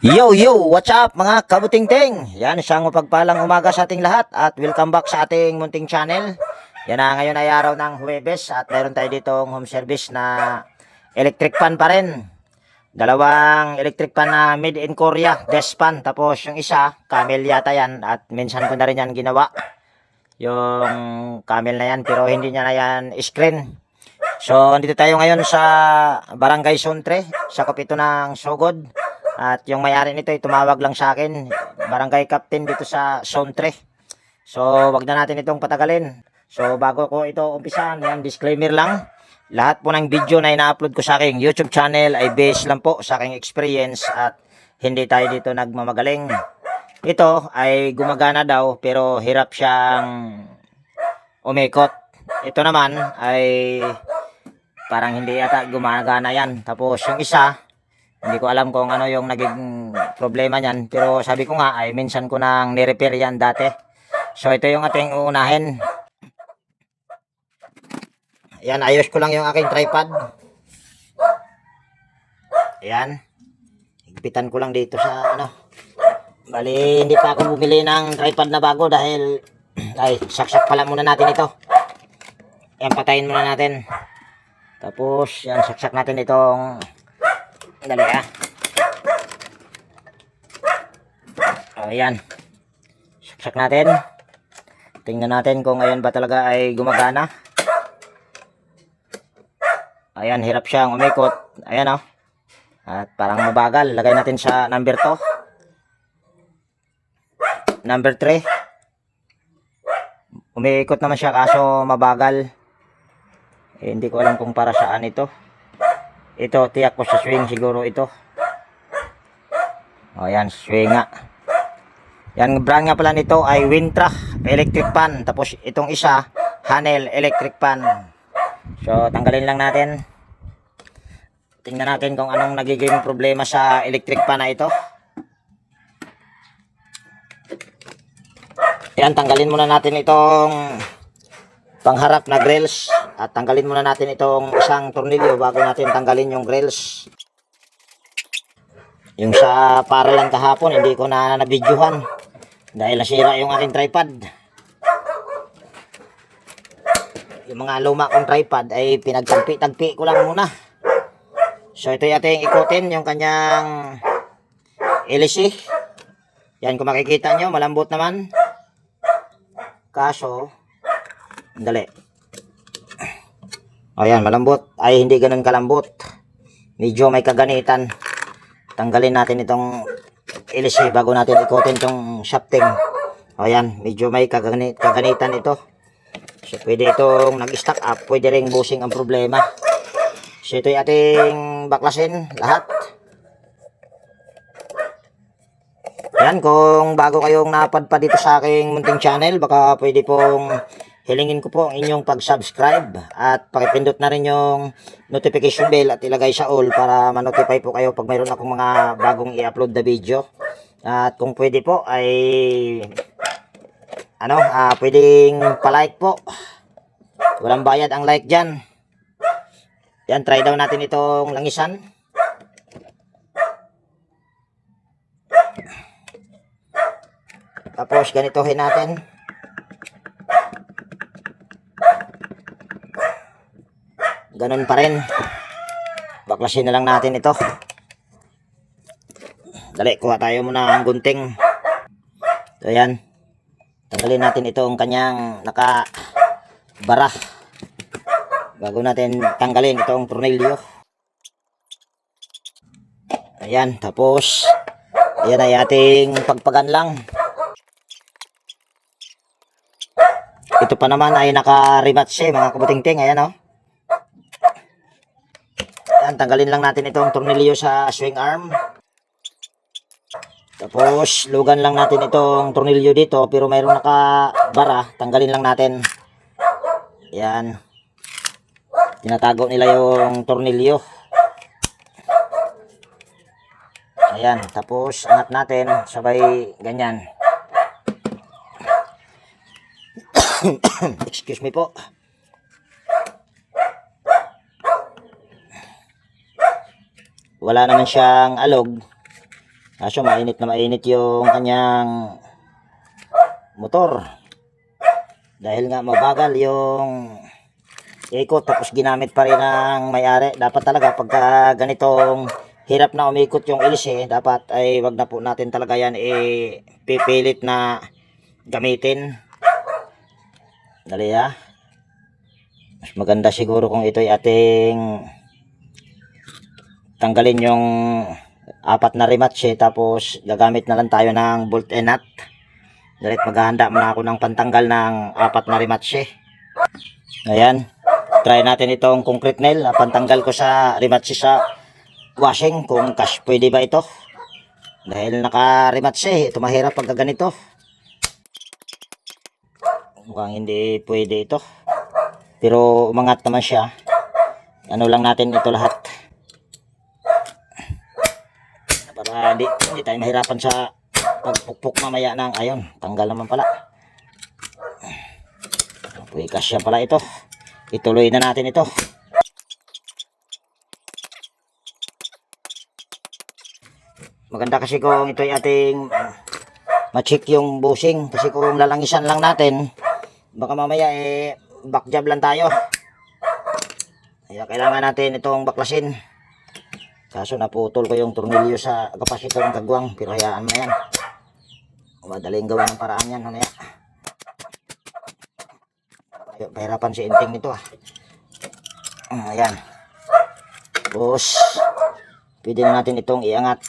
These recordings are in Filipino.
Yo, yo! What's up mga kabuting-ting? Yan, isang mapagpalang umaga sa ating lahat at welcome back sa ating munting channel. Yan na, ngayon ay araw ng Huwebes at meron tayo ditong home service na electric fan pa rin. Dalawang electric fan na made in Korea, best fan. Tapos yung isa, camel yata yan at minsan ko na rin yan ginawa. Yung camel na yan pero hindi niya na yan screen. So, andito tayo ngayon sa Barangay Sontre, sa kapito ng Sogod. At yung may-ari nito ay tumawag lang sa akin, barangay captain dito sa Sontre. So, wag na natin itong patagalin. So, bago ko ito umpisan, yan, disclaimer lang. Lahat po ng video na ina-upload ko sa aking YouTube channel ay based lang po sa aking experience at hindi tayo dito nagmamagaling. Ito ay gumagana daw pero hirap siyang umikot. Ito naman ay parang hindi yata gumagana yan. Tapos yung isa, hindi ko alam kung ano yung naging problema niyan. Pero sabi ko nga ay minsan ko nang ni-repair yan dati. So ito yung ating uunahin. Ayan, ayos ko lang yung aking tripod. Ayan. Higpitan ko lang dito sa ano. Bali, hindi pa ako bumili ng tripod na bago dahil ay, saksak pala muna natin ito. Ayan, patayin muna natin. Tapos, yan, saksak natin itong dali ayan, saksak natin. Tingnan natin kung ngayon ba talaga ay gumagana. Ayan, hirap siyang umikot. Ayan at parang mabagal. Lagay natin sa number 2, number 3. Umiikot naman siya kaso mabagal. Hindi ko alam kung para saan ito. Ito, tiyak ko sa swing siguro ito. O yan, swing nga. Yan, brand nga pala nito ay Wintra electric fan. Tapos itong isa, Hanel electric fan. So, tanggalin lang natin. Tingnan natin kung anong nagiging problema sa electric fan na ito. Yan, tanggalin muna natin itong pangharap na grills at tanggalin muna natin itong isang tornilyo bago natin tanggalin yung grills. Yung sa para lang kahapon hindi ko na nabidyohan dahil nasira yung aking tripod. Yung mga luma kong tripod ay pinagtagpi-tagpi ko lang muna. So ito yung ating ikutin yung kanyang LC. Yan, kung makikita nyo malambot naman kaso dali. Ayan, malambot. Ay, hindi ganun kalambot. Medyo may kaganitan. Tanggalin natin itong LC bago natin ikutin itong shafting. Ayan, medyo may kaganitan ito. So, pwede itong nag-stack up. Pwede ring bushing ang problema. So, ito yung ating baklasin. Lahat. Ayan, kung bago kayong napadpa dito sa aking munting channel, baka pwede pong hilingin ko po ang inyong pag-subscribe at pakipindot na rin yung notification bell at ilagay sa all para ma-notify po kayo pag mayroon akong mga bagong i-upload na video. At kung pwede po ay pwedeng pa-like po. Walang bayad ang like dyan. Yan, try daw natin itong langisan. Tapos ganitohin natin. Ganun pa rin. Baklasin na lang natin ito. Dali, kuha tayo muna ang gunting. So yan. Tanggalin natin ito ang kanyang nakabara. Bago natin tanggalin itong tornilyo. Ayan, tapos ayan ay ating pagpagan lang. Ito pa naman ay naka-rematch mga kabuting-ting. Ayan Yan, tanggalin lang natin itong tornilyo sa swing arm. Tapos, lugan lang natin itong tornilyo dito. Pero mayroong nakabara. Tanggalin lang natin. Yan. Tinatago nila yung tornilyo. Ayan. Tapos, angat natin. Sabay ganyan. Excuse me po. Wala naman siyang alog. Kaso mainit na mainit yung kanyang motor. Dahil nga mabagal yung ikot, tapos ginamit pa rin ng may-ari. Dapat talaga pagka ganitong hirap na umikot yung ilse, dapat ay wag na po natin talaga yan pipilit na gamitin. Dali ha. Mas maganda siguro kung ito'y ating tanggalin yung apat na rematche, tapos gagamit na lang tayo ng bolt and nut. Dahil maghahanda muna ako ng pantanggal ng apat na rematche. Ayan, try natin itong concrete nail na pantanggal ko sa rematche sa washing, kung pwede ba ito. Dahil naka rematche, ito mahirap pagka ganito. Mukhang hindi pwede ito, pero umangat naman siya. Ano lang natin ito lahat para hindi tayo mahirapan sa pagpukpok mamaya ng ayon. Tanggal naman pala. Puwikas siya pala ito. Ituloy na natin ito. Maganda kasi kung ito ay ating ma-check yung bushing, kasi kung lalangisan lang natin, baka mamaya back job lang tayo. Kaya kailangan natin itong baklasin. Kaso naputol ko yung tornilyo sa kapasitor ng kagwang, pero hayaan mo yan. Madaling gawa ng paraan yan mamaya. Pahirapan si inting nito ayan. Tapos pwede na natin itong iangat.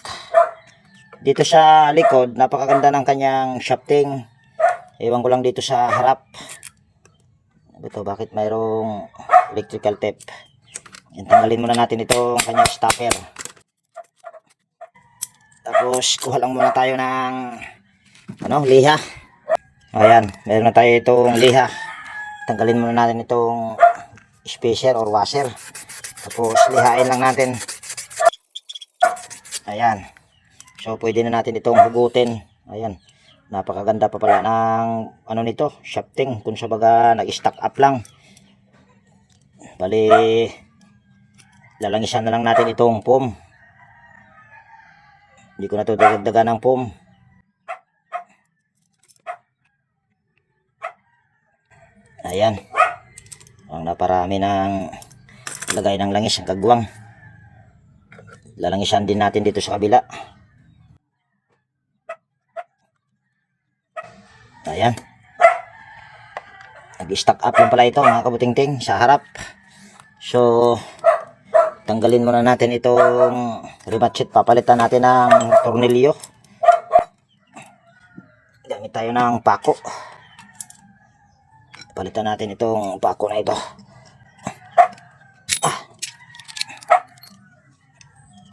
Dito sa likod, napakaganda ng kanyang shafting. Ewan ko lang dito sa harap. Ito, bakit mayroong electrical tape? Yan, tanggalin muna natin itong kanyang stopper. Tapos kuha lang muna tayo ng liha. Ayan, meron na tayo itong liha. Tanggalin muna natin itong spacer or washer. Tapos lihain lang natin. Ayan. So pwede na natin itong hugutin. Ayan. Napakaganda pa pala ng nito, shafting. Kung sa baga nag-stack up lang. Bali, lalangisan na lang natin itong foam. Hindi ko na ito dagdagan ng foam. Ayan. Ang naparami ng lagay ng langis ang kagwang. Lalangisan din natin dito sa kabila. Ayan. Nag-stack up lang pala ito mga kabutingting sa harap. So tanggalin muna natin itong rematchet. Papalitan natin ng tornilyo. Gamit tayo ng pako. Palitan natin itong pako na ito.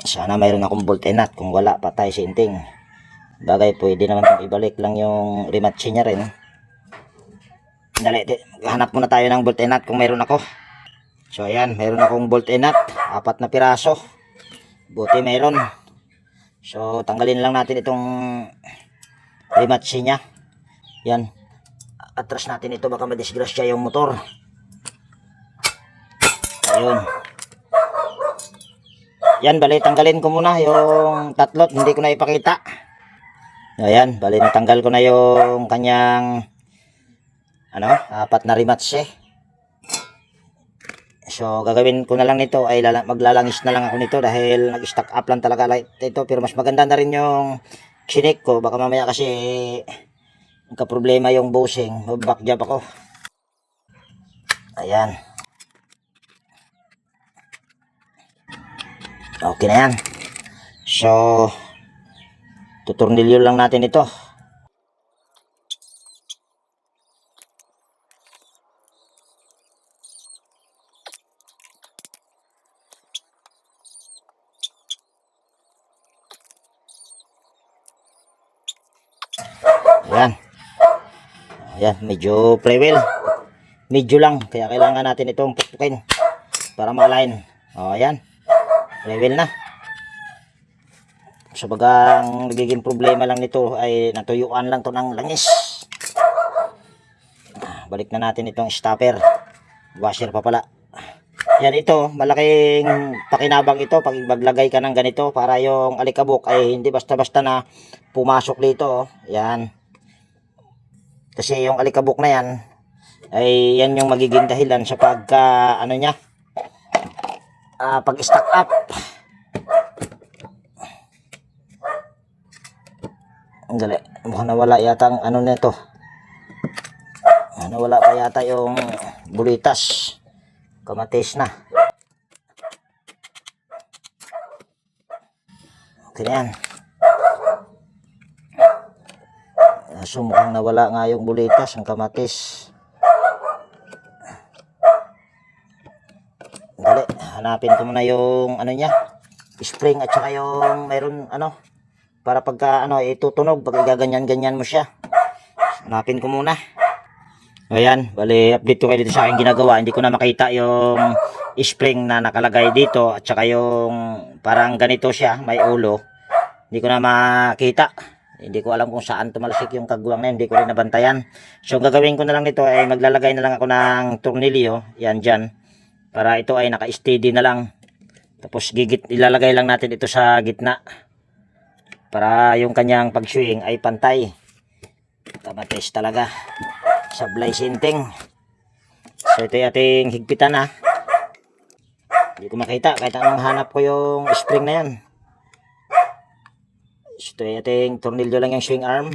Sana mayroon akong bolt and nut. Kung wala, patay si inting. Bagay, pwede naman itong ibalik lang yung rematche niya rin. Dali, hanap muna tayo ng bolt and nut kung mayroon ako. So ayan, mayroon akong bolt and nut, 4 na piraso. Buti mayroon. So tanggalin lang natin itong rematche niya. Yan. Atras natin ito, baka madisgrasya yung motor. Ayun. Yan, bali tanggalin ko muna yung tatlot, hindi ko na ipakita. Ayan, bali natanggal ko na yung kanyang 4 na rematche. So gagawin ko na lang nito ay maglalangis na lang ako nito dahil nag-stack up lang talaga ito, pero mas maganda na rin yung chinik ko. Baka mamaya kasi nagka-problema yung bushing, back job ako. Ayan. Okay na yan. So tuturnilyo lang natin ito. Ayan. Ayan, medyo flywheel. Medyo lang, kaya kailangan natin itong pukpukin para ma-align. O, ayan. Flywheel na. So baga ang nagiging problema lang nito ay natuyuan lang to ng langis. Balik na natin itong stopper. Washer pa pala. Yan ito, malaking pakinabang ito pag maglagay ka ng ganito para yung alikabok ay hindi basta-basta na pumasok dito. Yan. Kasi yung alikabok na yan ay yan yung magiging dahilan sa pagka ano niya, pag-stack up. Ang dali. Mukhang nawala yata ang ano nito. Nawala pa yata yung bulitas. Kamatis na. Okay na yan. So mukhang nawala nga yung bulitas, ang kamatis. Dali, hanapin ko muna yung ano niya, spring at saka yung mayroon ano, para pagka ano itutunog, pag igaganyan-ganyan mo siya. Hanapin ko muna. Ayan, bali update ko kayo dito sa aking ginagawa. Hindi ko na makita yung spring na nakalagay dito at saka yung parang ganito siya, may ulo. Hindi ko na makita. Hindi ko alam kung saan tumalsik yung kagwang na yun. Hindi ko rin nabantayan. So gagawin ko na lang nito ay maglalagay na lang ako ng tornilyo. Yan dyan. Para ito ay naka-steady na lang. Tapos ilalagay lang natin ito sa gitna. Para yung kanyang pag-swing ay pantay. Kamatis talaga. Sablay sinting. So ito ay ating higpitan na. Hindi ko makita kahit anong hanap ko yung spring na yan. So ito ay ating tornilyo lang yung swing arm.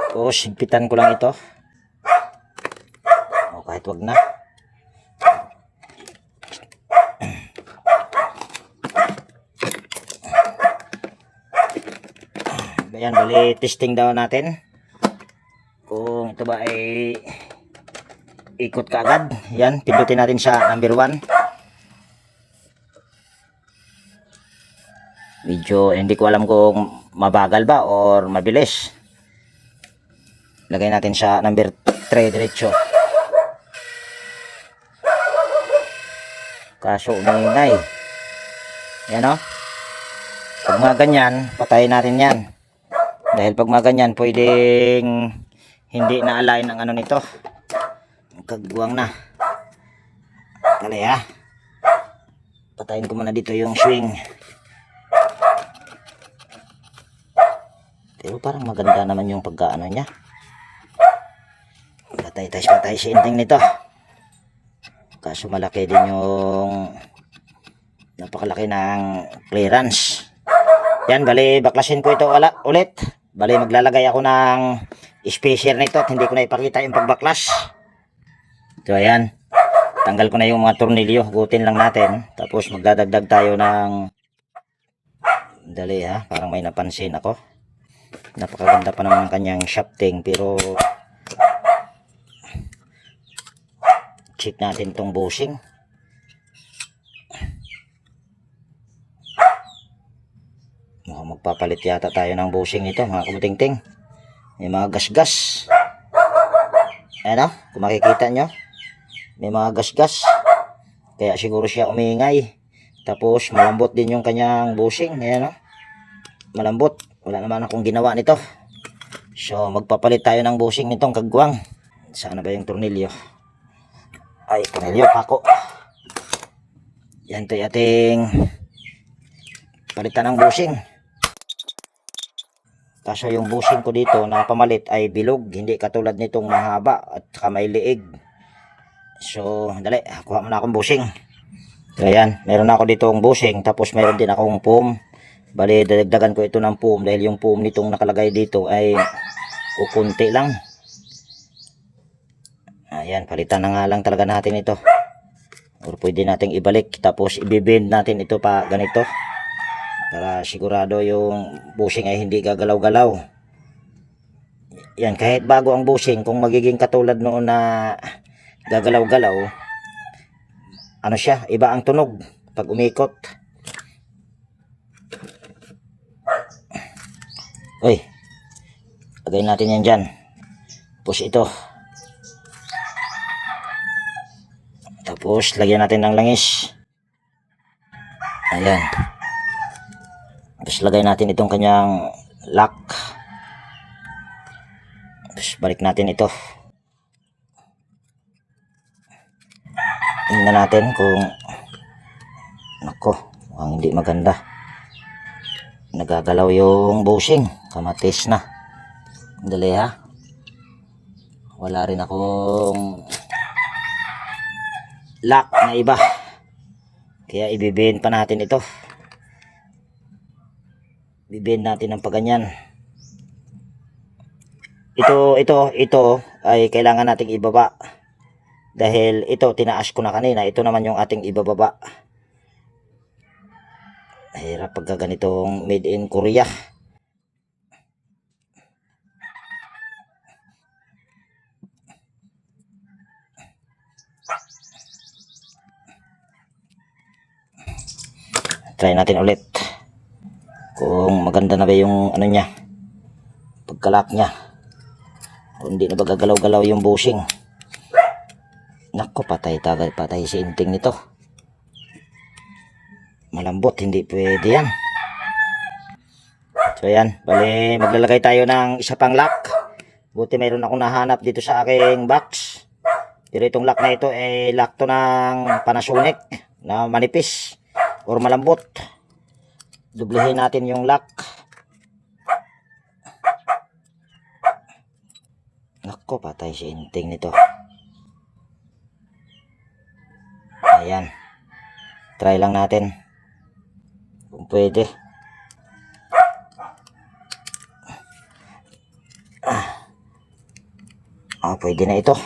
Tapos higpitan ko lang ito. O kahit wag na. Ayan, bali testing daw natin kung ito ba ay ikot ka agad. Yan, pindutin natin sa number 1. Medyo hindi ko alam kung mabagal ba or mabilis. Lagay natin sa number 3 diretso. Kaso umingay. Yan o. Pag mga ganyan, patayin natin yan. Dahil pag mga ganyan, pwedeng hindi na-align ang ano nito. Kagwang na. Dali ha. Patayin ko muna dito yung swing. Pero parang maganda naman yung pagkaano niya. Patay sinting nito. Kaso malaki din yung napakalaki ng clearance. Yan, bali baklasin ko ito ulit. Bali maglalagay ako ng spacer nito at hindi ko na ipakita yung pagbaklas. So ayan, tanggal ko na yung mga tornilyo, gutin lang natin. Tapos magdadagdag tayo ng, dali ha, parang may napansin ako. Napakaganda pa naman ang kanyang shafting, pero check natin tong bushing. Magpapalit yata tayo ng bushing nito mga kabuting-ting. May mga gasgas. Ayan o, kung makikita nyo, may mga gasgas. Kaya siguro siya umingay. Tapos malambot din yung kanyang bushing. Ayan o, malambot. Wala naman akong ginawa nito. So magpapalit tayo ng bushing nitong kagwang. Sana ba yung tornilyo? Ay, tornilyo pako. Yan to ating palitan ng bushing. Kaso yung bushing ko dito na pamalit ay bilog, hindi katulad nitong mahaba at saka may liig. So dali, kuha muna akong bushing. So ayan, meron ako ditong bushing, tapos meron din akong foam. Bali dadagdagan ko ito ng foam dahil yung foam nitong nakalagay dito ay kukunti lang. Ayan, palitan na nga lang talaga natin ito. Or pwede nating ibalik, tapos ibibend natin ito pa ganito. Para sigurado yung bushing ay hindi gagalaw-galaw. Yan, kahit bago ang bushing, kung magiging katulad noon na gagalaw-galaw, ano siya, iba ang tunog pag umikot. Uy, lagay natin yan dyan. Push ito. Tapos lagyan natin ng langis. Ayan. Tapos lagay natin itong kanyang lock. Tapos balik natin ito. Tingnan natin kung nako, mukhang hindi maganda. Nagagalaw yung bushing. Kamatis na. Dali ha. Wala rin akong lock na iba. Kaya ibibend pa natin ito. Bibend natin ng paganyan. Ito ay kailangan nating ibaba. Dahil ito tinaas ko na kanina. Ito naman yung ating ibababa. Hirap pagka ganitong made in Korea. Try natin ulit. Kung maganda na ba yung ano niya. Pagkalak niya. Kung hindi na ba gagalaw-galaw yung bushing. Nako, patay si inting nito. Malambot, hindi pwede yan. So yan, bali maglalagay tayo ng isa pang lock. Buti mayroon akong nahanap dito sa aking box. Pero itong lock na ito ay lock to ng Panasonic na manipis or malambot. Dublihin natin yung lock. Nako, patay si inting nito. Ayan. Try lang natin. Kung pwede. Pwede na ito.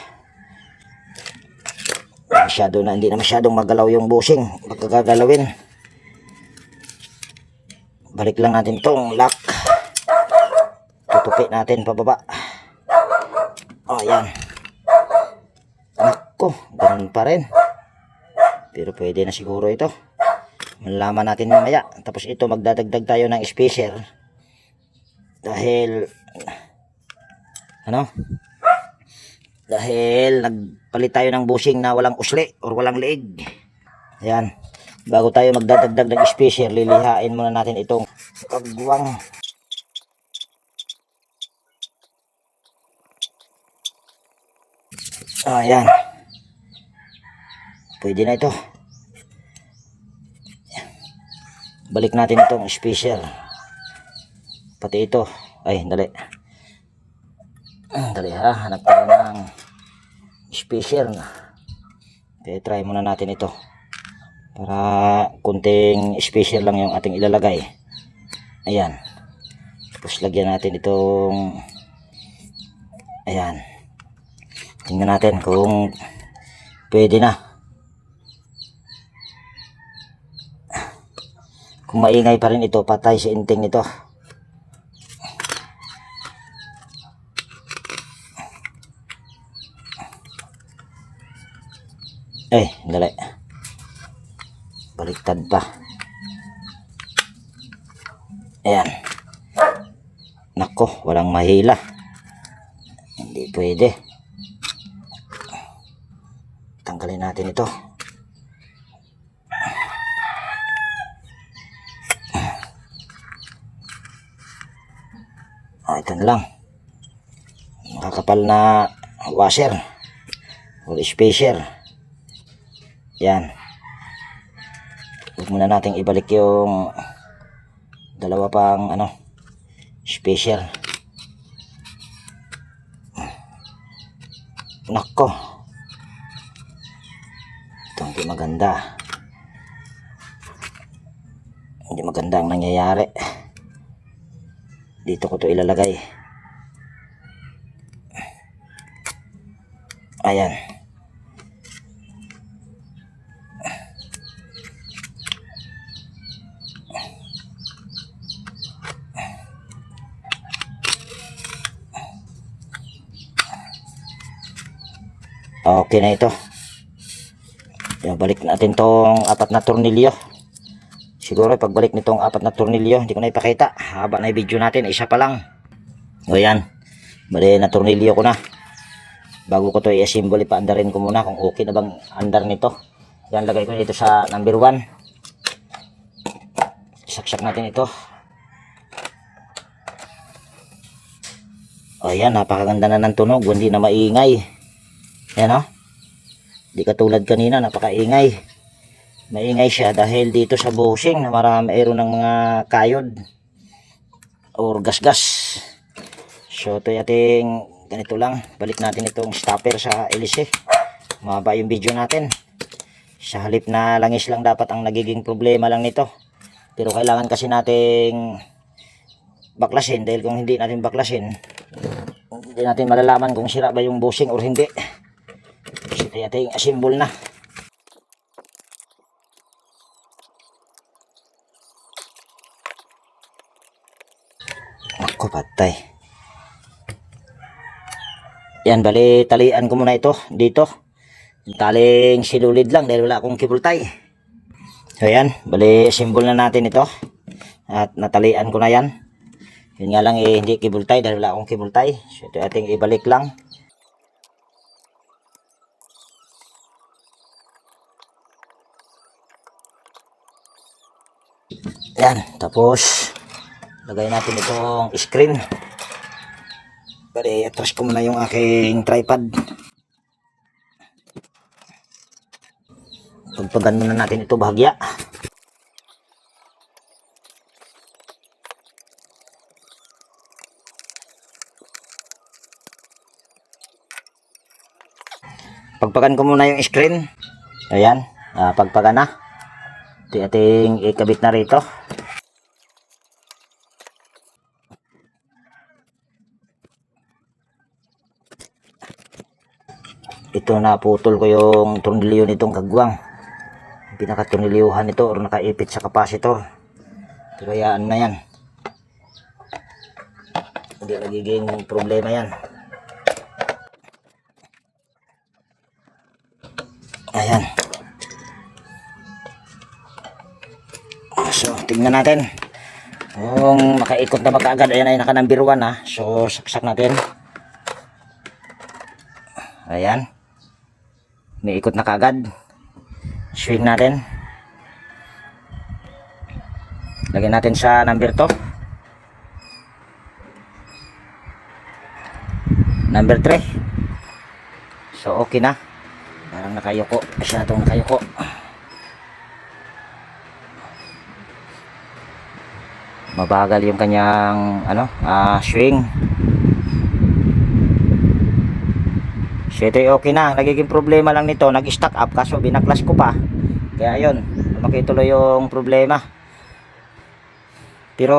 Hindi na masyadong magalaw yung bushing. Pagkagagalawin. Balik lang natin tong lock. Tutupi natin pababa. Ayan. Nako, ganun pa rin. Pero pwede na siguro ito. Malalaman natin mamaya. Tapos ito, magdadagdag tayo ng spacer. Dahil nagpalit tayo ng bushing na walang usli or walang leeg. Ayan. Bago tayo magdadagdag ng spacer, lilihain muna natin itong kagwang. Ayan. Pwede na ito. Balik natin itong spacer. Pati ito. Ay, dali. Dali ha. Hanap tayo ng spacer na. Okay, try muna natin ito. Para kunting spacer lang yung ating ilalagay. Ayan. Tapos lagyan natin itong ayan. Tingnan natin kung pwede na. Kung maingay pa rin ito, patay si inting nito. Dali. Baliktad pa. Ayan. Nako, walang mahila. Hindi pwede. Tanggalin natin ito. Ito na lang. Makakapal na washer or spacer. Yan. Huwag muna natin ibalik yung dalawa pang spacer. Nako. Ito hindi maganda. Hindi maganda ang nangyayari. Dito ko to ilalagay. Ayan. Okay na ito. Balik natin tong 4 na tornilyo. Siguro pagbalik nitong 4 na tornilyo, hindi ko na ipakita. Haba na yung video natin, isa pa lang. O yan. Bali na tornilyo ko na. Bago ko to i-assemble, ipaandarin ko muna kung okay na bang andar nito. Yan, lagay ko dito sa number 1. Saksak natin ito. O yan, napakaganda na ng tunog. Hindi na maingay. Yan o. Di katulad kanina, napakaingay. Maingay siya dahil dito sa bushing na mayroon ng mga kayod or gasgas. So ito ating ganito lang. Balik natin itong stopper sa LC. Mahaba yung video natin. Sa halip na langis lang dapat ang nagiging problema lang nito. Pero kailangan kasi nating baklasin dahil kung hindi natin baklasin, hindi natin malalaman kung sira ba yung bushing or hindi. So ito ating assemble na. Ako patay. Yan, bali talian ko muna ito dito. Taling silulid lang dahil wala akong cable tie. So yan, bali assemble na natin ito. At natalian ko na yan. Yun nga lang hindi cable tie dahil wala akong cable tie. So ito ating ibalik lang. Yan, tapos lagay natin itong screen. Bali, atras ko muna yung aking tripod. Pagpagan muna natin ito bahagya. Pagpagan ko muna yung screen. Ayan, pagpagan na. Ito ating ikabit na rito. Ito na putol ko yung tornilyo nitong kagwang. Pinaka-tornilyuhan nito or nakaipit sa kapasitor. Pero hayaan na yan. Hindi nagiging problema yan. Ayan. So, tingnan natin. Kung makaikot na makaagad, ayan ay naka number 1 ha. So, saksak natin. Ayan. May ikot na kaagad. Swing natin. Lagyan natin sa number 2. Number 3. So, okay na. Parang nakayuko. Masyadong nakayuko. Mabagal yung kanyang swing. So ito okay na. Nagiging problema lang nito, nag-stack up kaso binaklas ko pa. Kaya yun, makituloy yung problema. Pero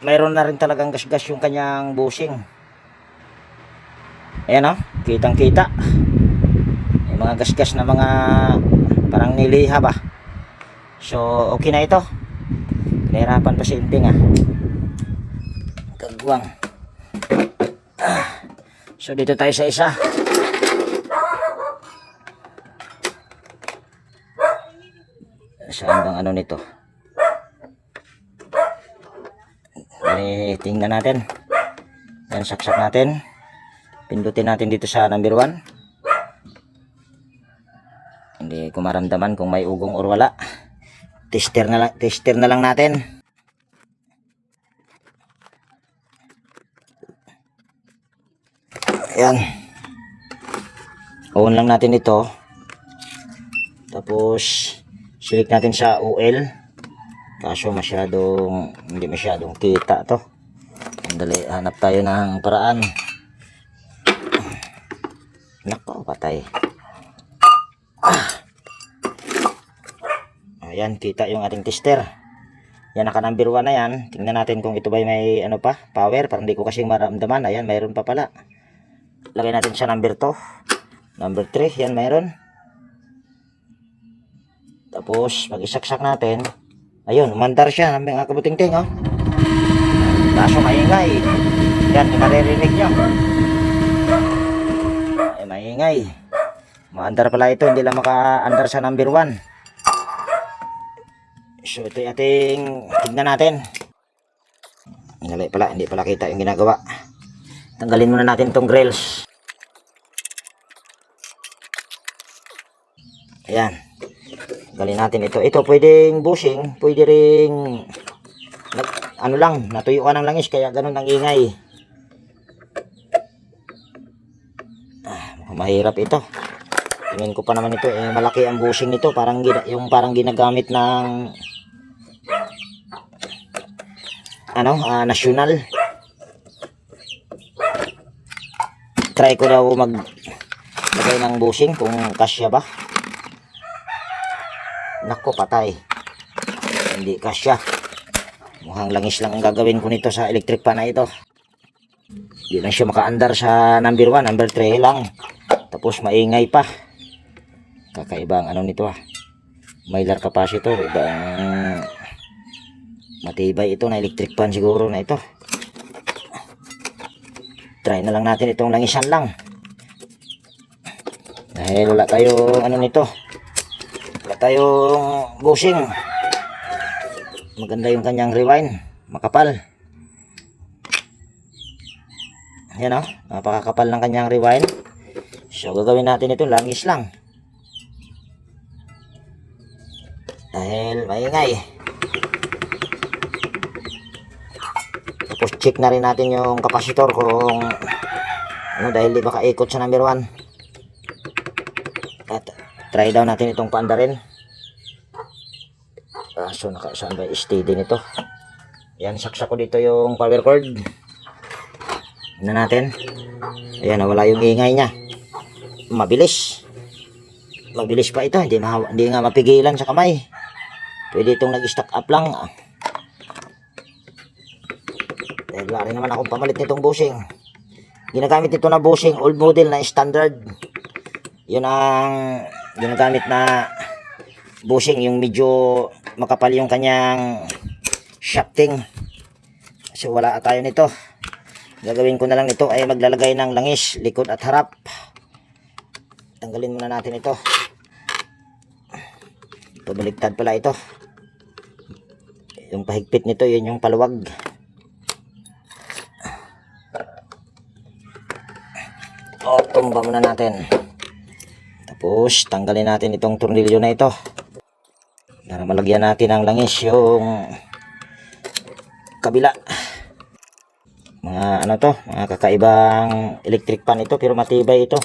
mayroon na rin talagang gasgas yung kanyang bushing. Ayan kitang kita. Yung mga gasgas na mga parang niliha ba. So okay na ito. Nahirapan pa si Inting Kagwang. So dito tayo sa isa. Saan bang nito? Tingnan natin. Yan, saksak natin. Pindutin natin dito sa number 1. Hindi ko maramdaman kung may ugong or wala. Tester na lang natin. Ayan. On lang natin ito. Tapos silik natin sa OL. Kaso hindi masyadong kita to. Dali, hanap tayo ng paraan. Nako, patay. Ayan, kita yung ating tester. Yan, naka number 1 na yan. Tingnan natin kung ito ba may power. Parang hindi ko kasi maramdaman. Ayan, mayroon pa pala. Lagay natin sa number 2. Number 3, yan mayroon. Tapos, pag isaksak natin, ayun, umandar siya. Mga kabuting-ting, Kaso maingay. Yan, naririnig nyo. Ay, maingay. Maandar pala ito, hindi lang maka-andar sa number 1. So ito yung ating tignan natin. Hindi pala kita yung ginagawa. Tanggalin muna natin itong grills. Ayan. Tanggalin natin ito. Ito pwedeng bushing, pwede ring natuyuan ng langis kaya ganun ang ingay. Mahirap ito. Tingin ko pa naman ito, malaki ang bushing nito. Yung parang ginagamit ng national. Try ko daw maglagay ng bushing kung kasya ba. Nako, patay. Hindi kasya. Mukhang langis lang ang gagawin ko nito sa electric pan na ito. Hindi lang siya makaandar sa number 1, number 3 lang. Tapos maingay pa. Kakaibang nito Mylar capacitor. Ibang matibay ito na electric pan siguro na ito. Try na lang natin itong langisan lang. Dahil wala tayong nito. Wala tayong bushing. Maganda yung kanyang rewind. Makapal. Yan napakakapal ng kanyang rewind. So gagawin natin ito langis lang. Dahil maingay. Tapos check na rin natin yung capacitor kung dahil di makaikot sa number 1. At try daw natin itong paanda rin. So saan ba steady nito? Yan, saksak ko dito yung power cord. Tignan natin. Ayan, nawala yung ingay niya. Mabilis pa ito. Hindi nga mapigilan sa kamay. Pwede itong nag-stack up lang. Dahil wala rin naman akong pamalit nitong bushing. Ginagamit nito na bushing, old model na standard. Yun ang ginagamit na bushing, yung medyo makapal yung kanyang shafting. So wala tayo nito. Gagawin ko na lang ito ay maglalagay ng langis, likod at harap. Tanggalin muna natin ito. Pabaliktad pala ito. Yung pahigpit nito, yun yung paluwag. Tumba muna natin. Tapos tanggalin natin itong tornilyo na ito. Para malagyan natin ng langis yung kabila. Mga mga kakaibang electric pan ito, pero matibay ito.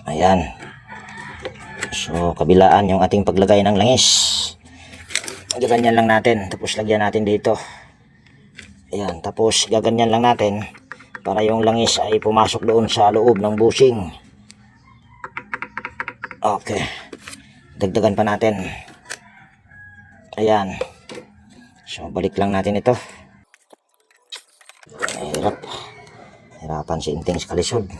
Ayan. So kabilaan yung ating paglagay ng langis. Gaganyan lang natin, tapos lagyan natin dito. Ayan, tapos gaganyan lang natin para yung langis ay pumasok doon sa loob ng bushing. Okay. Dagdagan pa natin. Ayan. So balik lang natin ito. Hirapan si Inting sa kalisod.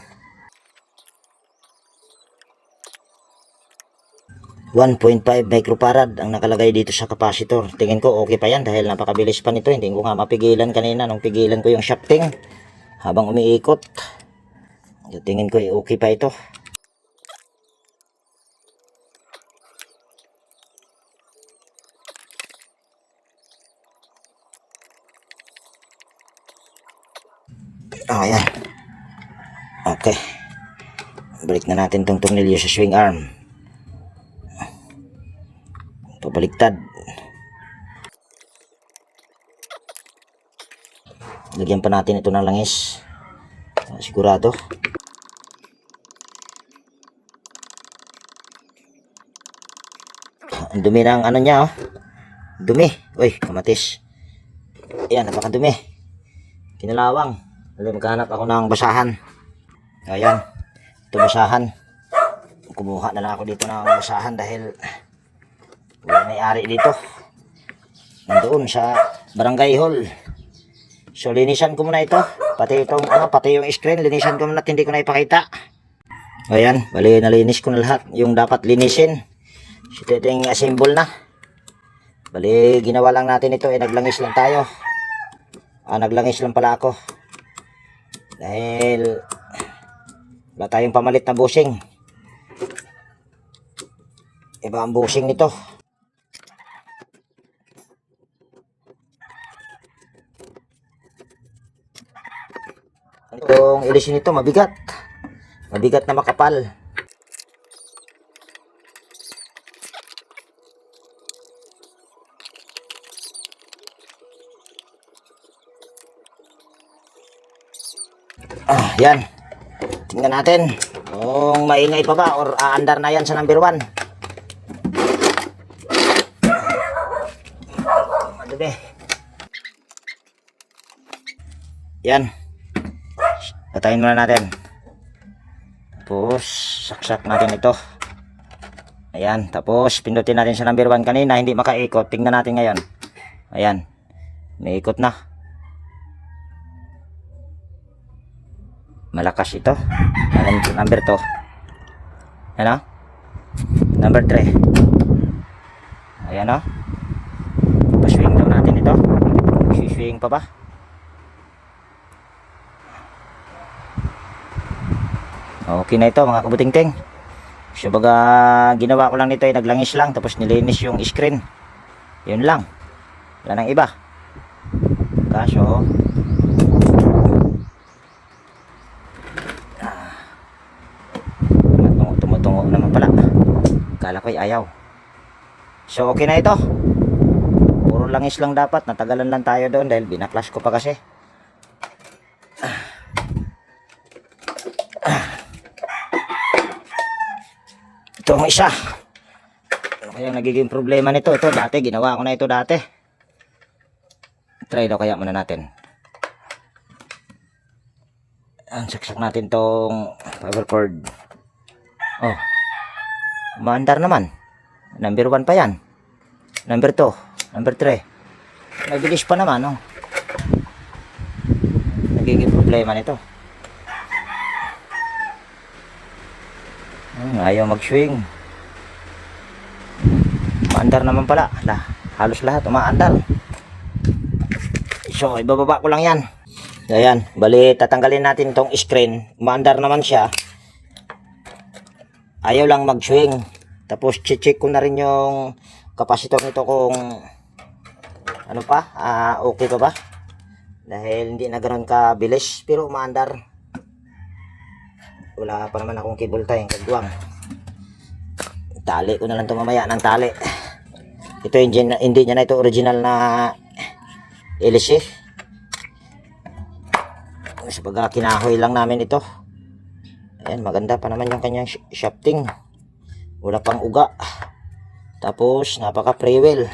1.5 microfarad ang nakalagay dito sa capacitor. Tingin ko okay pa yan dahil napakabilis pa nito. Hindi ko nga mapigilan kanina nung pigilan ko yung shafting habang umiikot. Tingin ko okay pa ito. Ayan. Okay. Balik na natin tong tornilyo sa swing arm. Pabaliktad. Lagyan pa natin ito ng langis. Sigurado. Ang dumi ng niya, Dumi. Uy, kamatis. Ayan, napakadumi. Kinalawang. Maghanap ako ng basahan. Ayan. Ito basahan. Kumuha na lang ako dito ng basahan dahil wala may-ari dito. Nandoon sa barangay hall. So linisan ko muna ito. Pati itong pati yung screen linisan ko muna at hindi ko na ipakita. Ayan, bali nalinis ko na lahat yung dapat linisin. So ito yung assemble na. Bali ginawa lang natin ito, naglangis lang tayo. Naglangis lang pala ako. Dahil wala tayong pamalit na bushing. Iba ang bushing nito. Itong ilisin nito mabigat. Mabigat na makapal. Yan. Tingnan natin kung maingay pa ba or aandar na yan sa number 1. Madumi. Yan. Patayin muna natin. Tapos saksak natin ito. Ayan. Tapos pindutin natin sa number 1 kanina. Hindi makaikot. Tingnan natin ngayon. Ayan. May ikot na. Malakas ito. Number 2. Ayan o. Number 3. Ayan o. Paswing daw natin ito. Swing pa ba? Okay na ito mga kabuting-ting. So baga ginawa ko lang nito ay naglangis lang. Tapos nilinis yung screen. Yun lang. Wala nang iba. Kaso tumutungo naman pala. Kala ko'y ayaw. So okay na ito. Puro langis lang dapat. Natagalan lang tayo doon dahil binaklas ko pa kasi. Ito ang isa. Ano kaya nagiging problema nito? Ito dati, ginawa ko na ito dati. Try daw kaya muna natin. Ang saksak natin tong power cord. Oh. Maandar naman. Number 1 pa yan. Number 2. Number 3. Nagbilis pa naman, oh. Nagiging problema nito. Ayaw mag-swing. Maandar naman pala. Halos lahat umaandar. So ibababa ko lang yan. Ayan, bali tatanggalin natin tong screen. Umaandar naman siya. Ayaw lang mag-swing. Tapos check ko na rin yung capacitor nito kung ano pa, okay pa ba? Dahil hindi na ganoon kabilis pero umaandar. Wala pa naman akong cable tie, kagwang. Tali ko na lang ito mamaya ng tali. Ito hindi niya na ito original na LC. Sa baga kinahoy lang namin ito. Ayan, maganda pa naman yung kanyang shafting. Wala pang uga. Tapos napaka pre-wheel.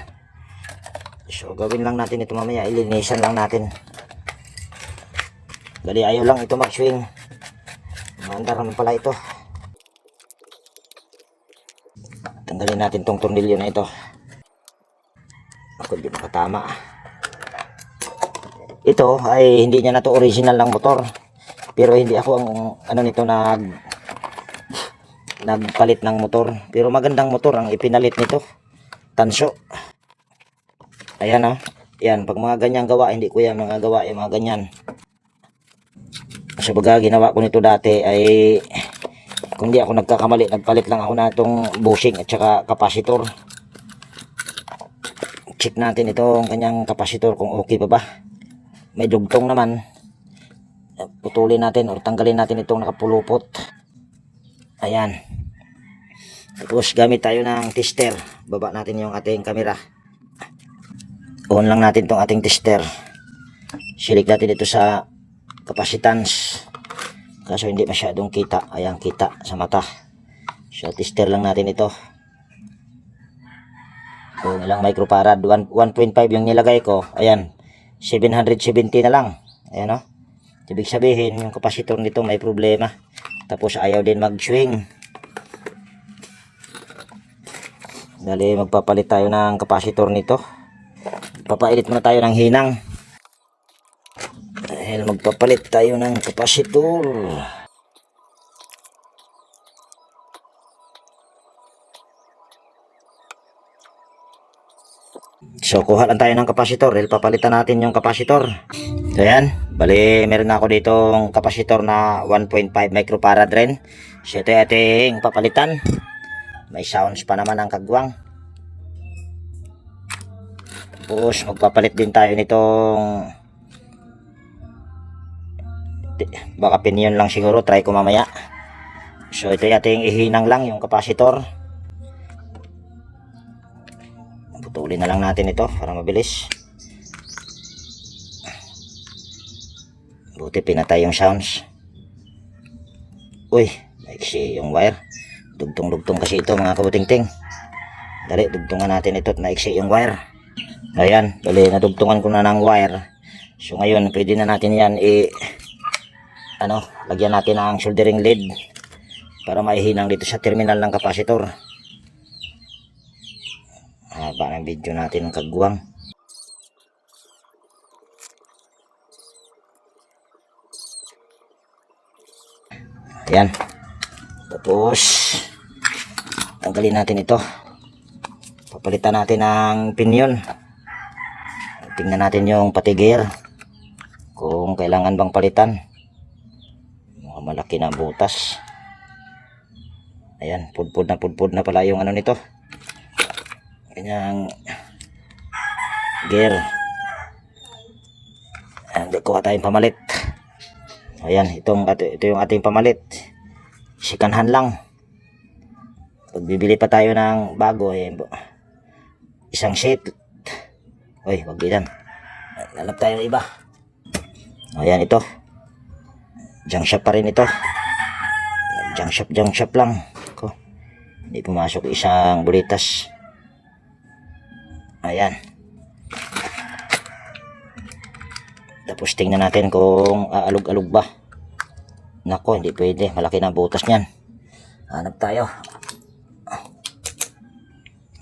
So gawin lang natin ito mamaya, ilinisan lang natin. Bali ayaw lang ito mag-swing. Maandar naman pala ito. Tanggalin natin tong tornilyo na ito. Ako di makatama. Ito ay hindi niya na to original ng motor. Pero hindi ako ang ano nito nagpalit ng motor. Pero magandang motor ang ipinalit nito. Tanso. Ayan oh. Yan, pag mga ganyang gawa, hindi ko yan mga gawa yung mga ganyan. Sa baga ginawa ko nito dati ay kung di ako nagkakamali, nagpalit lang ako na itong bushing at saka capacitor. Check natin itong kanyang capacitor kung okay pa ba. May dugtong naman. Putulin natin o tanggalin natin itong nakapulupot. Ayan. Tapos gamit tayo ng tester. Baba natin yung ating camera. On lang natin itong ating tester. Select natin ito sa capacitance. Kaso hindi masyadong kita. Ayan, kita sa mata. So tester lang natin ito. Kung ilang microfarad, 1.5 yung nilagay ko. Ayan, 770 na lang. Ayan o. Ibig sabihin, yung capacitor nito may problema. Tapos ayaw din mag-swing. Dali, magpapalit tayo ng capacitor nito. Papailit muna tayo ng hinang. Dahil magpapalit tayo ng capacitor. So kuha lang tayo ng kapasitor dahil papalitan natin yung kapasitor. So yan, bali meron na ako ditong kapasitor na 1.5 microfarad rin. So ito yung ating papalitan. May sounds pa naman ang kagwang. Tapos magpapalit din tayo nitong baka pinion lang siguro, try ko mamaya. So ito yung ating ihinang lang yung kapasitor. Putulin na lang natin ito para mabilis. Buti pinatay yung sounds. Uy, maiksi yung wire. Dugtong-dugtong kasi ito mga kabuting-ting. Dali, dugtungan natin ito at maiksi yung wire. Ayan, bali nadugtungan ko na ng wire. So ngayon, pwede na natin yan lagyan natin ng soldering lead para maihinang dito sa terminal ng kapasitor. Haba ng video natin ng kagwang. Ayan. Tapos tanggalin natin ito. Papalitan natin ng pinyon. Tingnan natin yung patigir kung kailangan bang palitan. Malaki na butas. Ayan, pudpud na pala yung ano nito. Kanyang gear. Ayan, kuha tayong pamalit. Ayan, ito yung ating pamalit. Sikanhan lang. Pag bibili pa tayo ng bago, isang sheet. Uy, wag yan. Lalap tayo ng iba. Ayan, ito. Junk shop pa rin ito. Junk shop lang. Hindi pumasok isang bulitas. Ayan. Tapos tingnan natin kung aalog-alog ba. Nako, hindi pwede. Malaki na butas niyan. Hanap tayo.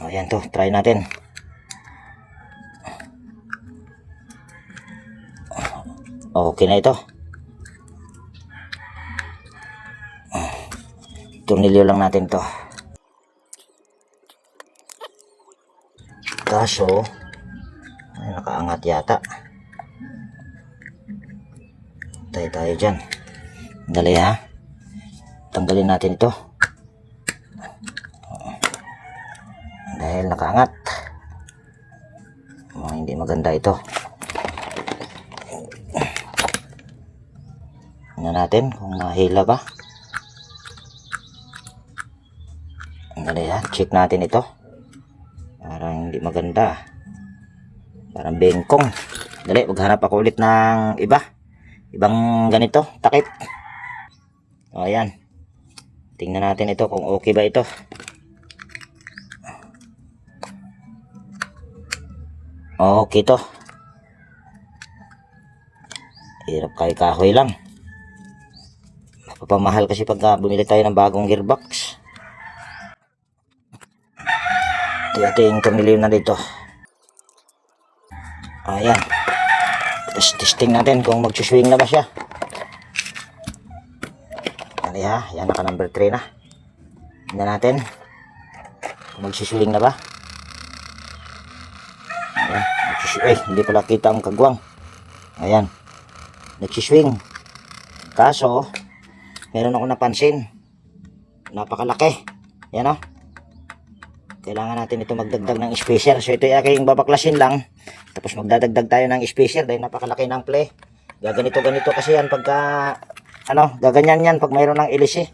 Ayan to, try natin. Okay na ito. Tornilyo lang natin to. Kaso ay nakaangat yata. Tayo dyan. Dali ha. Tanggalin natin ito. Dahil nakaangat. Hindi maganda ito. Tingnan natin kung mahila ba. Dali ha. Check natin ito. Parang hindi maganda. Parang bengkong. Dali, maghanap ako ulit ng ibang ganito, takip. O, ayan. Tingnan natin ito kung okay ba ito. Okay to. Hirap kahoy lang. Mapapamahal kasi pag bumili tayo ng bagong gearbox. Ito yung tornilyo na dito. Ayan. Testing natin kung mag-swing na ba siya. Dali ha. Yan, naka number 3 na. Tingnan natin kung mag-swing na ba. Ayan. Hindi pala kita ang kagwang. Ayan. Nagsiswing. Kaso, meron ako napansin. Napakalaki. Yan o. Kailangan natin ito magdagdag ng spacer. So ito yung aking babaklasin lang. Tapos magdadagdag tayo ng spacer dahil napakalaki ng play. Gaganito kasi yan pagka gaganyan yan pag mayroon ng ilis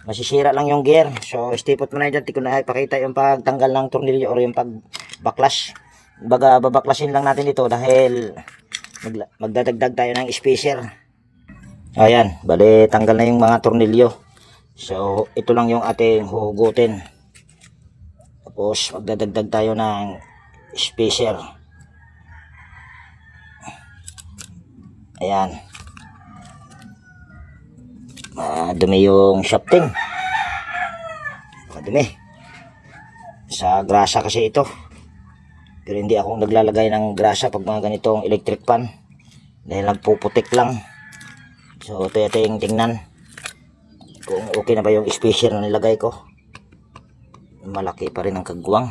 masisira lang yung gear. So stipot mo na dyan. Hindi ko na ipakita yung pagtanggal ng tornilyo or yung pagbaklas. Babaklasin lang natin ito dahil magdadagdag tayo ng spacer. Ayan, bali tanggal na yung mga tornilyo. So ito lang yung ating huhugutin. Tapos magdadagdag tayo ng spacer. Ayan. Dumi yung shafting. Dumi. Sa grasa kasi ito. Pero hindi ako naglalagay ng grasa pag mga ganitong electric pan. Dahil nagpuputik lang. So ito yung tingnan. Kung okay na ba yung spacer na nilagay ko. Malaki pa rin ang kagwang.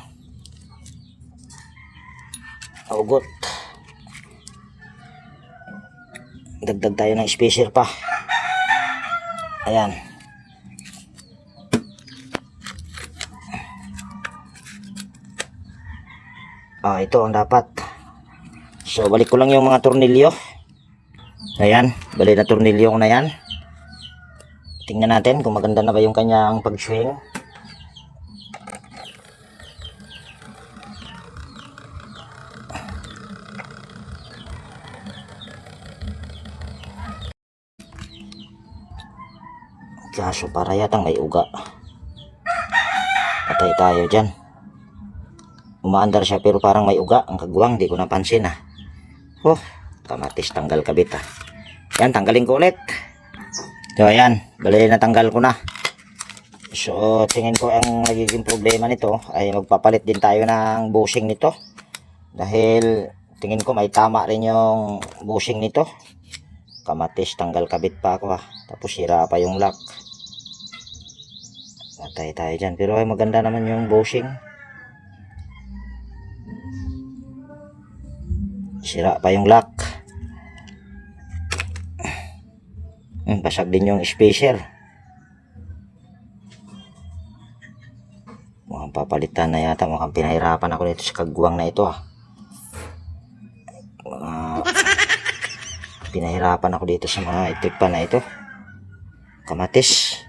Ugot. Dagdag tayo ng spacer pa. Ayan. Ito ang dapat. So balik ko lang yung mga tornilyo. Ayan, balik na tornilyo ko na yan. Tingnan natin kung maganda na ba yung kanyang pag-swing. Kaso para yatang may uga. Patay tayo dyan. Umaandar siya pero parang may uga. Ang kagwang, di ko napansin ah. Oh, kamatis, tanggal kabit ah. Yan, tanggalin ko ulit. So ayan, bali natanggal ko na. So tingin ko ang nagiging problema nito ay magpapalit din tayo ng bushing nito. Dahil tingin ko may tama rin yung bushing nito. Kamatis, tanggal kabit pa ako ah. Tapos sira pa yung lock. Matay tayo dyan. Pero ay maganda naman yung bushing. Sira pa yung lock. Basag din yung spacer. Mukhang papalitan na yata. Mukhang pinahirapan ako dito sa kagwang na ito ah. Pinahirapan ako dito sa mga itikpan na ito. Kamatis.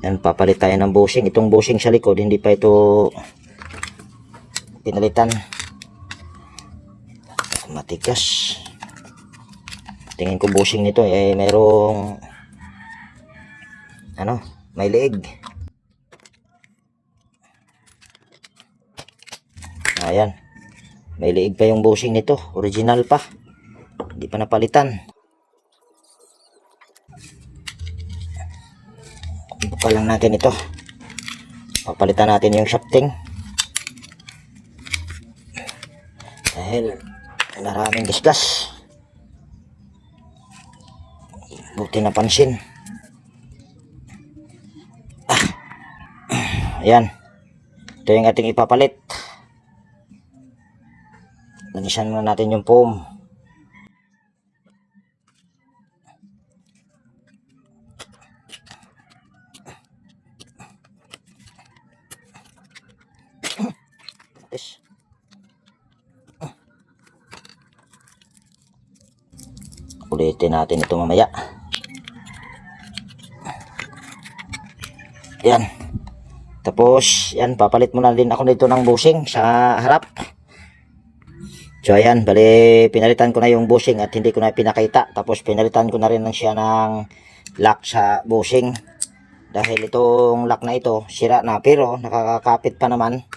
Yan, papalit tayo ng bushing. Itong bushing sa likod, hindi pa ito pinalitan. Matigas. Tingin ko bushing nito eh merong may leeg. Ayan. May leeg pa yung bushing nito. Original pa. Hindi pa napalitan. Buka lang natin ito. Papalitan natin yung shafting. Dahil maraming gisgas. Buti napansin. Ayan. Ito yung ating ipapalit. Lanisan muna natin yung foam. Ulitin natin ito mamaya. Yan. Tapos, yan, papalit muna din ako dito ng bushing sa harap. So, ayan, bali, pinalitan ko na yung bushing at hindi ko na pinakita. Tapos, pinalitan ko na rin siya ng lock sa bushing. Dahil itong lock na ito, sira na. Pero, nakakakapit pa naman.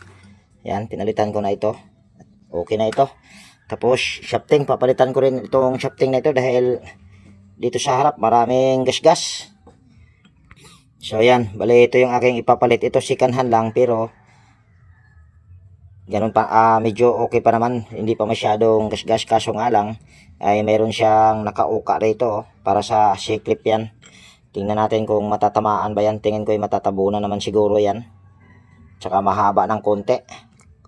Yan, pinalitan ko na ito. Okay na ito. Tapos, shafting, papalitan ko rin itong shafting na ito dahil dito sa harap maraming gasgas. So, ayan, bali ito yung aking ipapalit. Ito second hand lang pero ganun pa, medyo okay pa naman. Hindi pa masyadong gasgas, kaso nga lang ay meron siyang nakauka rito para sa C-clip yan. Tingnan natin kung matatamaan ba yan. Tingin ko ay matatabunan naman siguro yan. Tsaka mahaba ng konti.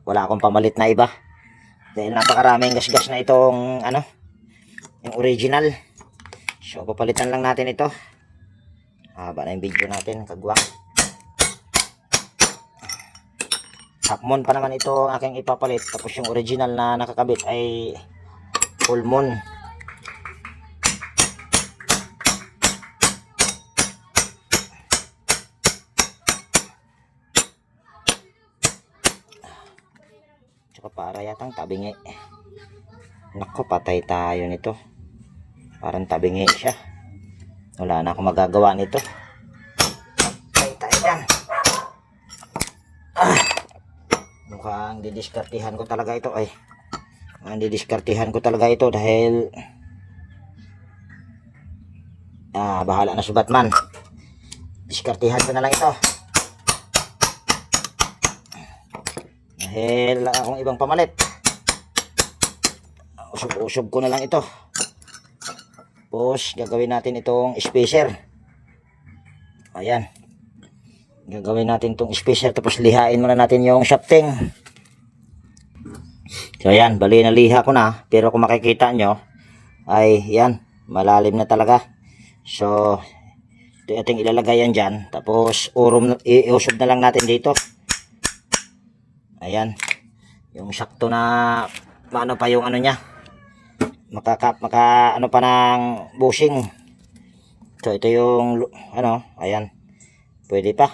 Wala akong pamalit na iba. Dahil napakaraming gasgas na itong yung original. So papalitan lang natin ito. Haba na yung video natin, kagwang. Half moon pa naman ito aking ipapalit. Tapos yung original na nakakabit ay full moon. Para yatang tabingi. Nako, patay tayo nito. Parang tabingi siya. Wala na akong magagawa nito. Patay tayo dyan. Mukhang didiskartihan ko talaga ito ay. Didiskartihan ko talaga ito dahil bahala na si Batman. Diskartihan ko na lang ito. Dahil akong ibang pamalit. Usog-usog ko na lang ito. Tapos gagawin natin itong spacer. Ayan. Gagawin natin itong spacer. Tapos lihain muna natin yung shafting. So ayan, bali na liha ko na. Pero kung makikita nyo ay yan, malalim na talaga. So ito ating ilalagay yan dyan. Tapos iusog na lang natin dito. Ayan. Yung sakto na paano pa yung niya. Maka pa ng bushing. So ito yung ayan. Pwede pa.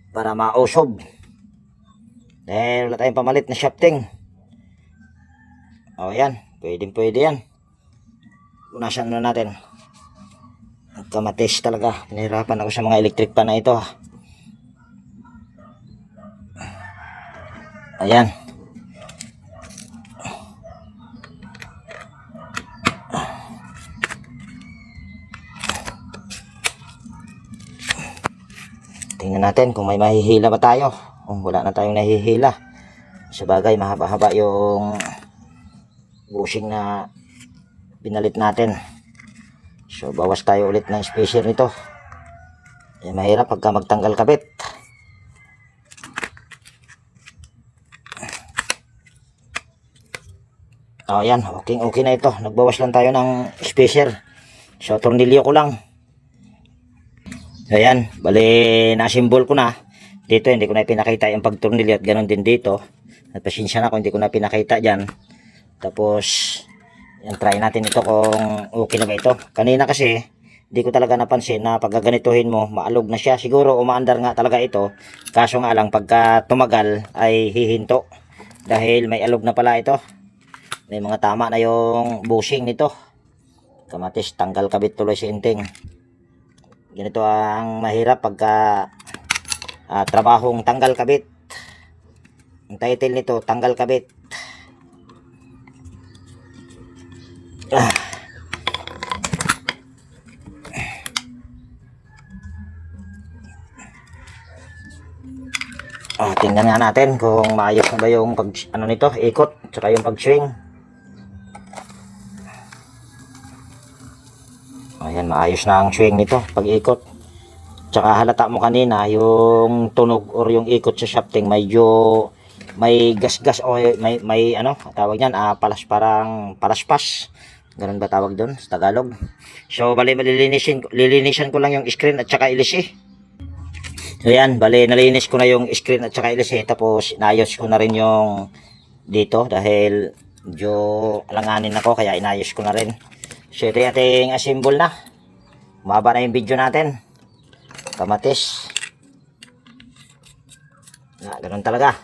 Para mausob. Dahil wala tayong pamalit na shafting. O yan, pwede yan. Punasan muna natin. Kamatis talaga. Pinahirapan ako sa mga electric pan na ito. Ayan. Tingnan natin kung may mahihila ba tayo. Kung wala na tayong nahihila. Sabagay, mahaba-haba yung bushing na pinalit natin. So, bawas tayo ulit ng spacer nito. Eh, mahirap pagka magtanggal kabit. O, yan. Okay na ito. Nagbawas lang tayo ng spacer. So, tornilyo ko lang. Ayan, bali na-symbol ko na. Dito hindi ko na pinakita yung pagtornilyo at ganoon din dito. At pasensya na kung hindi ko na pinakita dyan. Tapos, yan, try natin ito kung okay na ba ito. Kanina kasi, hindi ko talaga napansin na pag gaganituhin mo, maalog na siya. Siguro umaandar nga talaga ito. Kaso nga lang, pagka tumagal ay hihinto. Dahil may alog na pala ito. May mga tama na yung bushing nito. Kamatis, tanggal kabit tuloy si Inting. Ganito ang mahirap pagka trabahong tanggal kabit. Ang title nito, tanggal kabit. Tingnan nga natin kung maayos na ba yung pag, nito, ikot, tsaka yung pag-swing. Ayan, maayos na ang swing nito, pag-ikot. Tsaka halata mo kanina, yung tunog or yung ikot sa shafting, medyo may gas-gas o may tawag niyan, parang palaspas. Ganun ba tawag doon sa Tagalog? So, bali lilinisin ko lang yung screen at tsaka ilisi. So, yan, bali nalinis ko na yung screen at tsaka ilisi. Tapos, inayos ko na rin yung dito dahil medyo alanganin ako, kaya inayos ko na rin. So, ito yung ating assemble na. Umaba na yung video natin. Kamatis. Ganun talaga.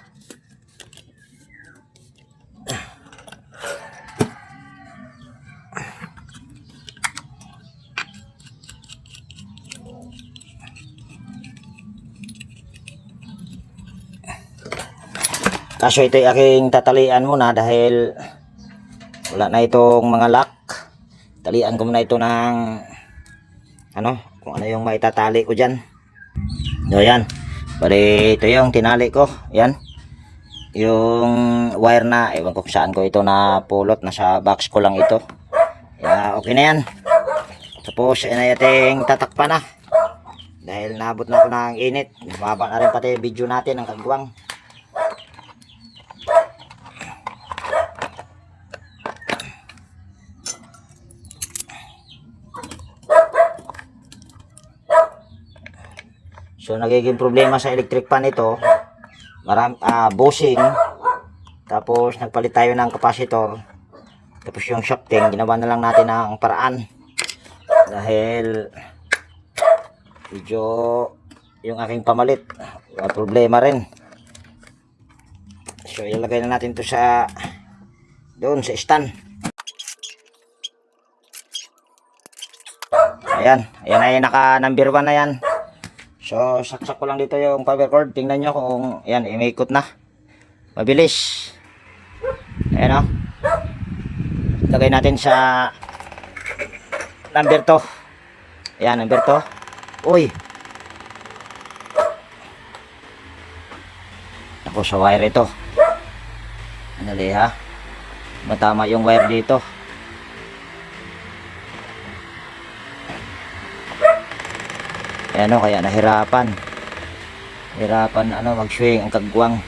Kaso ito yung aking tatalian muna dahil wala na itong mga lock. Talian ko muna ito ng kung ano yung maitatali ko dyan. So yan, bali ito yung tinali ko. Yan, yung wire na, ewan ko kung saan ko ito na pulot, nasa box ko lang ito. Okay na yan. Tapos yan ay ating tatakpan na dahil nabot na ako ng init. Mababa na rin pati yung video natin ng kagwang. So, nagiging problema sa electric pan ito, bushing, tapos nagpalit tayo ng capacitor, tapos yung shafting, ginawa na lang natin ang paraan. Dahil, medyo, yung aking pamalit, problema rin. So, ilagay na natin to sa, doon, sa stand. Ayan ay naka number 1 na yan. So, saksak ko lang dito yung power cord. Tingnan nyo kung, yan, imikot na. Mabilis. Ayan o. Lagay natin sa number 2. Ayan, number 2. Uy. Ako sa wire ito. Andali ha. Matama yung wire dito. Ayan o, kaya nahirapan mag-swing ang kagwang.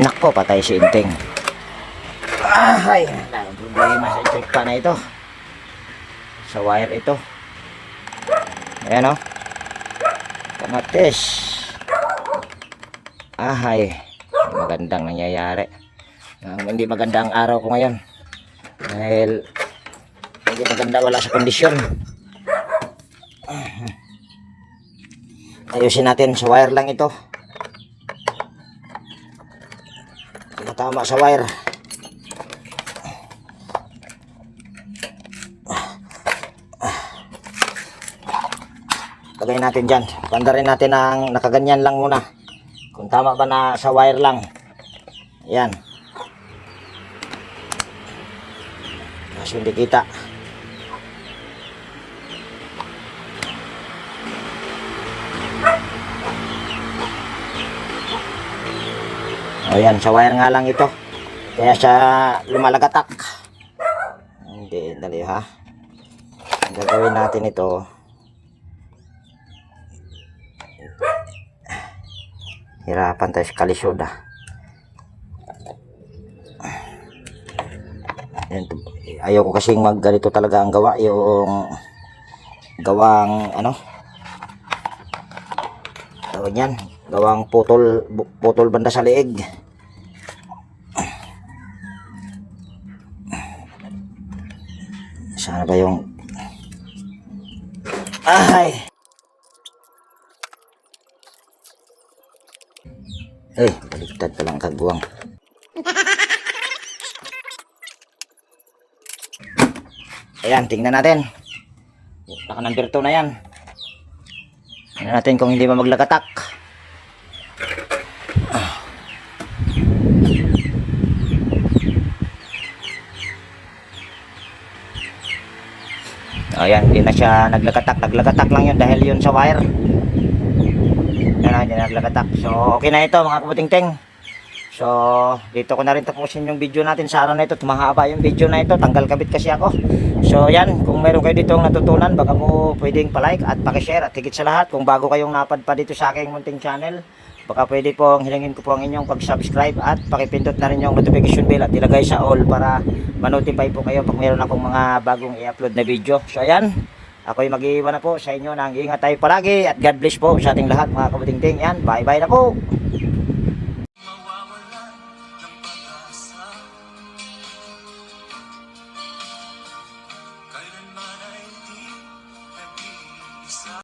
Nako, patay si Inting. Ay, ang problema sa electric pan na ito, sa wire ito. Ayan o, kamatis. Magandang nangyayari. Hindi maganda ang araw ko ngayon dahil hindi maganda, wala sa kondisyon. Ayusin natin sa wire lang ito. Tama sa wire. Lagay natin dyan. Pandarin natin ang nakaganyan lang muna. Kung tama ba na sa wire lang. Yan. Kaso hindi kita. Ayan, sa wire nga lang ito. Kaya siya lumalagatak. Hindi, dali ha. Ang gagawin natin ito. Hirapan tayo sa kalisod ah. Ayaw ko kasing magganito talaga ang gawa. Yung gawang ano, tawag yan, gawang putol banda sa leeg. Sana ba yung ay baliktad pa lang kagwang. Ayan, tingnan natin. Naka number 2 na yan. Tingnan natin kung hindi ba maglagatak. Ayan, hindi na siya naglagatak. Naglagatak lang yun dahil yun sa wire. Yan, naglagatak. So, okay na ito mga kabuting-ting. So, dito ko na rin tapusin yung video natin sa araw na ito. Mahaba yung video na ito. Tanggal kabit kasi ako. So, yan. Kung meron kayo dito natutunan, baka mo pwedeng palike at pakishare. At higit sa lahat, kung bago kayong napadpa dito sa aking munting channel, baka pwede pong hilingin ko po ang inyong pag-subscribe at pakipindot na rin yung notification bell at ilagay sa all para ma-notify po kayo pag meron akong mga bagong i-upload na video. So, ayan. Ako'y mag-iiwan na po sa inyo ng ingat tayo palagi at God bless po sa ating lahat mga kabuting-ting. Yan, bye-bye na po.